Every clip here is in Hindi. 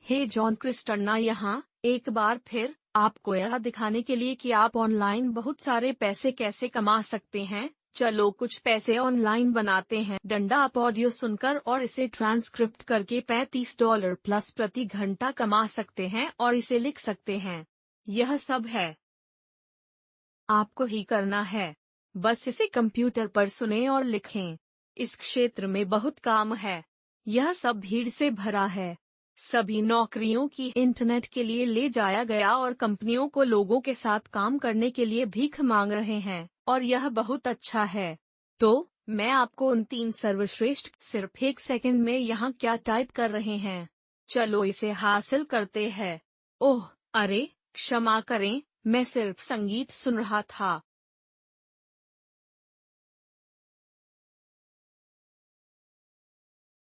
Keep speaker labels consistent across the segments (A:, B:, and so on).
A: हे जॉन क्रिस्टना यहाँ एक बार फिर आपको यह दिखाने के लिए कि आप ऑनलाइन बहुत सारे पैसे कैसे कमा सकते हैं। चलो कुछ पैसे ऑनलाइन बनाते हैं। डंडा आप ऑडियो सुनकर और इसे ट्रांसक्रिप्ट करके $35 प्लस प्रति घंटा कमा सकते हैं और इसे लिख सकते हैं। यह सब है, आपको ही करना है। बस इसे कंप्यूटर पर सुनें और लिखें। इस क्षेत्र में बहुत काम है। यह सब भीड़ से भरा है। सभी नौकरियों की इंटरनेट के लिए ले जाया गया और कंपनियों को लोगों के साथ काम करने के लिए भीख मांग रहे हैं और यह बहुत अच्छा है। तो मैं आपको उन 3 सर्वश्रेष्ठ सिर्फ 1 सेकंड में यहाँ क्या टाइप कर रहे हैं। चलो इसे हासिल करते हैं। ओह अरे क्षमा करें, मैं सिर्फ संगीत सुन रहा था।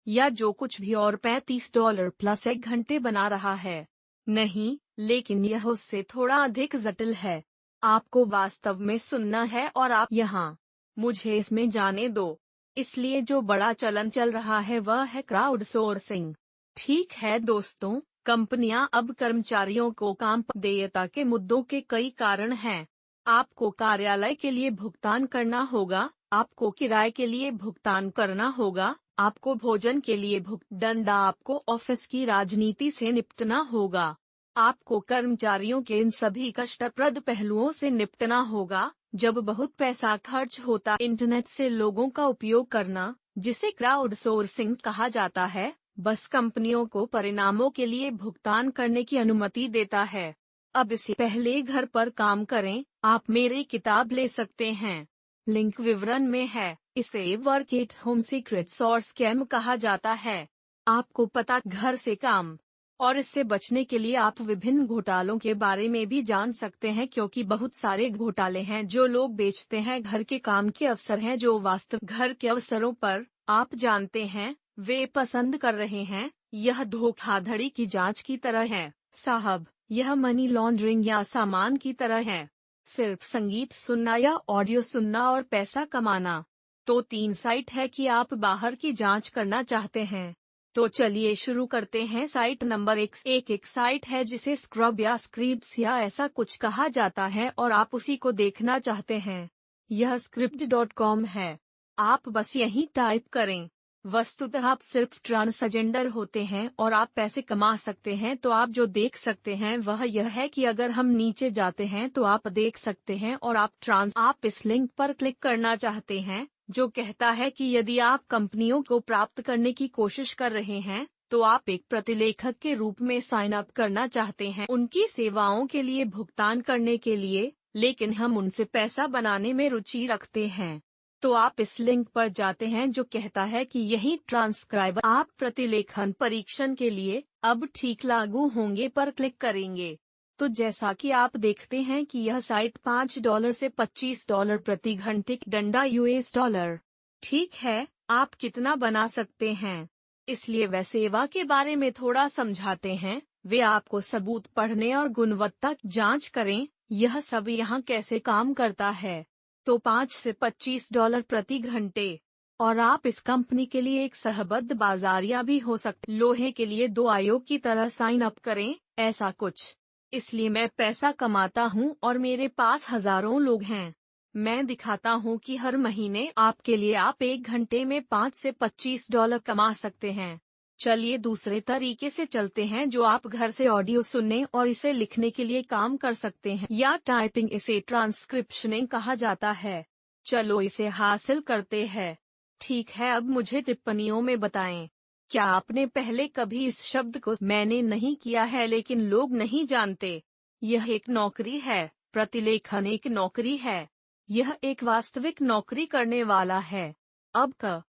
A: या जो कुछ भी और $35 प्लस 1 घंटे बना रहा है। नहीं, लेकिन यह उससे थोड़ा अधिक जटिल है। आपको वास्तव में सुनना है और आप यहाँ। मुझे इसमें जाने दो। इसलिए जो बड़ा चलन चल रहा है वह है क्राउडसोर्सिंग। ठीक है दोस्तों, कंपनियां अब कर्मचारियों को काम पर देयता के मुद्दों के कई कारण हैं। आपको कार्यालय के लिए भुगतान करना होगा, आपको किराए के लिए भुगतान करना होगा, आपको भोजन के लिए भुगतान, आपको ऑफिस की राजनीति से निपटना होगा। आपको कर्मचारियों के इन सभी कष्टप्रद पहलुओं से निपटना होगा। जब बहुत पैसा खर्च होता इंटरनेट से लोगों का उपयोग करना, जिसे क्राउडसोर्सिंग कहा जाता है, बस कंपनियों को परिणामों के लिए भुगतान करने की अनुमति देता है। अब इससे पहले घर पर काम करें, आप मेरी किताब ले सकते हैं। लिंक विवरण में है। इसे वर्क एट होम सीक्रेट्स और स्कैम कहा जाता है। आपको पता घर से काम और इससे बचने के लिए आप विभिन्न घोटालों के बारे में भी जान सकते हैं, क्योंकि बहुत सारे घोटाले हैं जो लोग बेचते हैं। घर के काम के अवसर हैं जो वास्तव घर के अवसरों पर, आप जानते हैं, वे पसंद कर रहे हैं। यह धोखाधड़ी की जांच की तरह है साहब। यह मनी लॉन्ड्रिंग या सामान की तरह है। सिर्फ संगीत सुनना या ऑडियो सुनना और पैसा कमाना। तो 3 साइट है कि आप बाहर की जांच करना चाहते हैं। तो चलिए शुरू करते हैं। साइट नंबर 1 एक साइट है जिसे स्क्रब या स्क्रिप्स या ऐसा कुछ कहा जाता है और आप उसी को देखना चाहते हैं। यह script.com है। आप बस यही टाइप करें। वस्तुतः आप सिर्फ ट्रांसजेंडर होते हैं और आप पैसे कमा सकते हैं। तो आप जो देख सकते हैं वह यह है कि अगर हम नीचे जाते हैं तो आप देख सकते हैं और आप इस लिंक पर क्लिक करना चाहते हैं जो कहता है कि यदि आप कंपनियों को प्राप्त करने की कोशिश कर रहे हैं तो आप एक प्रतिलेखक के रूप में साइन अप करना चाहते हैं उनकी सेवाओं के लिए भुगतान करने के लिए, लेकिन हम उनसे पैसा बनाने में रुचि रखते हैं। तो आप इस लिंक पर जाते हैं जो कहता है कि यही ट्रांसक्राइबर आप प्रतिलेखन परीक्षण के लिए अब ठीक लागू होंगे पर क्लिक करेंगे। तो जैसा कि आप देखते हैं कि यह साइट $5 से $25 प्रति घंटे डंडा $US। ठीक है, आप कितना बना सकते हैं। इसलिए वे सेवा के बारे में थोड़ा समझाते हैं। वे आपको सबूत पढ़ने और गुणवत्ता जांच करें, यह सब यहाँ कैसे काम करता है। तो $5 से $25 प्रति घंटे। और आप इस कंपनी के लिए एक सहबद्ध बाजारिया भी हो सकते। लोहे के लिए 2 आयोग की तरह साइन अप करें, ऐसा कुछ। इसलिए मैं पैसा कमाता हूँ और मेरे पास हजारों लोग हैं। मैं दिखाता हूँ कि हर महीने आपके लिए आप 1 घंटे में $5 से $25 कमा सकते हैं। चलिए दूसरे तरीके से चलते हैं जो आप घर से ऑडियो सुनने और इसे लिखने के लिए काम कर सकते हैं या टाइपिंग। इसे ट्रांसक्रिप्शनिंग कहा जाता है। चलो इसे हासिल करते हैं। ठीक है, अब मुझे टिप्पणियों में बताएं। क्या आपने पहले कभी इस शब्द को मैंने नहीं किया है लेकिन लोग नहीं जानते। यह एक नौकरी है। प्रतिलेखन एक नौकरी है। यह एक वास्तविक नौकरी करने वाला है। अब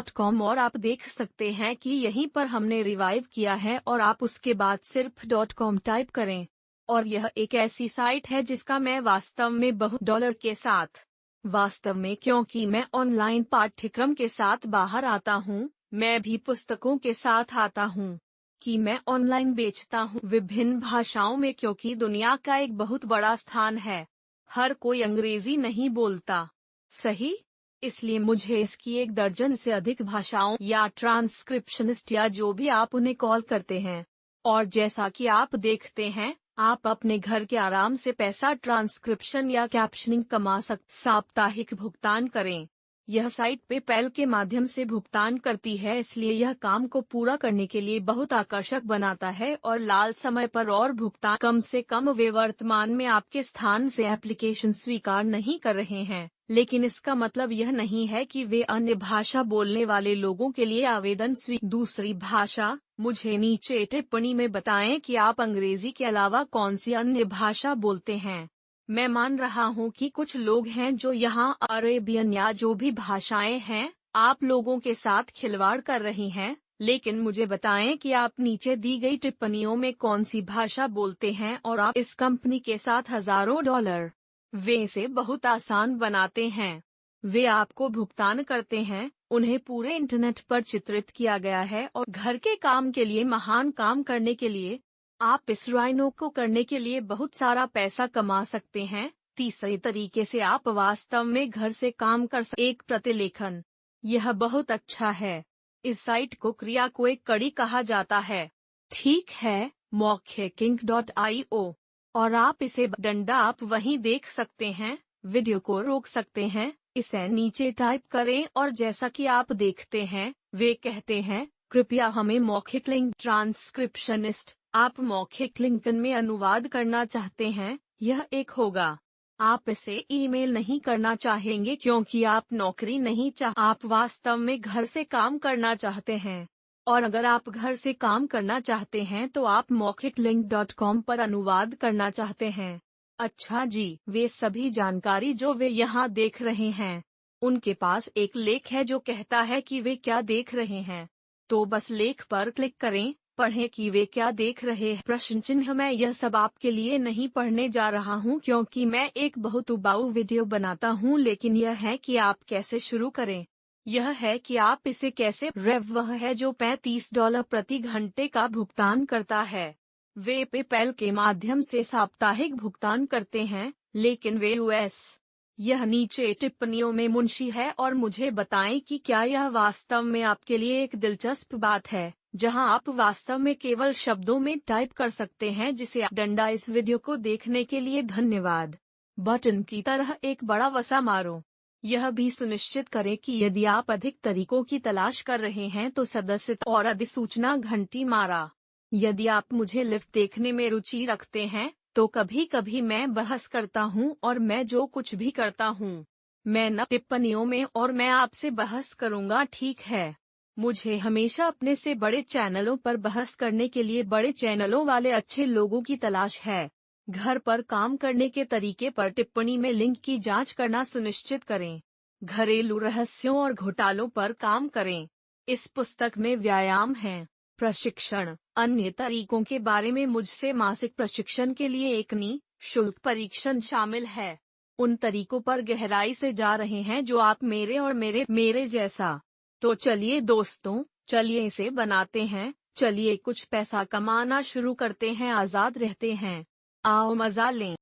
A: .com और आप देख सकते हैं कि यहीं पर हमने रिवाइव किया है और आप उसके बाद सिर्फ .com टाइप करें। और यह एक ऐसी साइट है जिसका मैं वास्तव में बहुत डॉलर के साथ, वास्तव में क्योंकि मैं ऑनलाइन पाठ्यक्रम के साथ बाहर आता हूँ, मैं भी पुस्तकों के साथ आता हूँ कि मैं ऑनलाइन बेचता हूँ विभिन्न भाषाओं में, क्योंकि दुनिया का एक बहुत बड़ा स्थान है। हर कोई अंग्रेजी नहीं बोलता, सही? इसलिए मुझे इसकी 1 दर्जन से अधिक भाषाओं या ट्रांसक्रिप्शनिस्ट या जो भी आप उन्हें कॉल करते हैं, और जैसा कि आप देखते हैं, आप अपने घर के आराम से पैसा ट्रांसक्रिप्शन या कैप्शनिंग कमा सकते। साप्ताहिक भुगतान करें। यह साइट पेपैल के माध्यम से भुगतान करती है, इसलिए यह काम को पूरा करने के लिए बहुत आकर्षक बनाता है और लाल समय पर और भुगतान कम से कम। वे वर्तमान में आपके स्थान से एप्लीकेशन स्वीकार नहीं कर रहे हैं, लेकिन इसका मतलब यह नहीं है कि वे अन्य भाषा बोलने वाले लोगों के लिए आवेदन दूसरी भाषा। मुझे नीचे टिप्पणी में बताएं कि आप अंग्रेजी के अलावा कौन सी अन्य भाषा बोलते हैं। मैं मान रहा हूं कि कुछ लोग हैं जो यहाँ अरेबियन या जो भी भाषाएं हैं, आप लोगों के साथ खिलवाड़ कर रही हैं, लेकिन मुझे बताएं कि आप नीचे दी गई टिप्पणियों में कौन सी भाषा बोलते हैं और आप इस कंपनी के साथ हजारों डॉलर। वे इसे बहुत आसान बनाते हैं। वे आपको भुगतान करते हैं, उन्हें पूरे इंटरनेट पर चित्रित किया गया है और घर के काम के लिए महान काम करने के लिए आप इस राइनो को करने के लिए बहुत सारा पैसा कमा सकते हैं। तीसरे तरीके से आप वास्तव में घर से काम कर सकते। एक प्रतिलेखन। यह बहुत अच्छा है। इस साइट को क्रिया को एक कड़ी कहा जाता है। ठीक है, mockhacking.io। और आप इसे डंडा आप वहीं देख सकते हैं। वीडियो को रोक सकते हैं, इसे नीचे टाइप करें और जैसा कि आप देखते हैं, वे कहते हैं, कृपया हमें मौखिक लिंक ट्रांसक्रिप्शनिस्ट। आप मौखिक लिंकन में अनुवाद करना चाहते हैं, यह एक होगा। आप इसे ईमेल नहीं करना चाहेंगे क्योंकि आप नौकरी नहीं आप वास्तव में घर से काम करना चाहते हैं। और अगर आप घर से काम करना चाहते हैं तो आप maukhiclink.com पर अनुवाद करना चाहते हैं। अच्छा जी, वे सभी जानकारी जो वे यहाँ देख रहे हैं, उनके पास एक लेख है जो कहता है कि वे क्या देख रहे हैं। तो बस लेख पर क्लिक करें, पढ़ें कि वे क्या देख रहे हैं। प्रश्न चिन्ह। मैं यह सब आपके लिए नहीं पढ़ने जा रहा हूँ क्योंकि मैं एक बहुत उबाऊ वीडियो बनाता हूँ, लेकिन यह है कि आप कैसे शुरू करें। यह है कि आप इसे कैसे। रेव वह है जो $35 प्रति घंटे का भुगतान करता है। वे पेपैल के माध्यम से साप्ताहिक भुगतान करते हैं, लेकिन वे यूएस। यह नीचे टिप्पणियों में मुंशी है और मुझे बताएं कि क्या यह वास्तव में आपके लिए एक दिलचस्प बात है, जहां आप वास्तव में केवल शब्दों में टाइप कर सकते हैं जिसे आप डंडा। इस वीडियो को देखने के लिए धन्यवाद। बटन की तरह एक बड़ा वसा मारो। यह भी सुनिश्चित करें कि यदि आप अधिक तरीकों की तलाश कर रहे हैं तो सदस्यता और अधिसूचना घंटी मारा। यदि आप मुझे लिफ्ट देखने में रुचि रखते हैं, तो कभी कभी मैं बहस करता हूं और मैं जो कुछ भी करता हूं, मैं न टिप्पणियों में और मैं आपसे बहस करूंगा। ठीक है, मुझे हमेशा अपने से बड़े चैनलों पर बहस करने के लिए बड़े चैनलों वाले अच्छे लोगों की तलाश है। घर पर काम करने के तरीके पर टिप्पणी में लिंक की जांच करना सुनिश्चित करें। घरेलू रहस्यों और घोटालों पर काम करें। इस पुस्तक में व्यायाम हैं, प्रशिक्षण, अन्य तरीकों के बारे में मुझसे मासिक प्रशिक्षण के लिए एक नि-शुल्क परीक्षण शामिल है। उन तरीकों पर गहराई से जा रहे हैं जो आप मेरे और मेरे जैसा। तो चलिए दोस्तों, चलिए इसे बनाते हैं। चलिए कुछ पैसा कमाना शुरू करते हैं, आजाद रहते हैं। आओ मजा लें।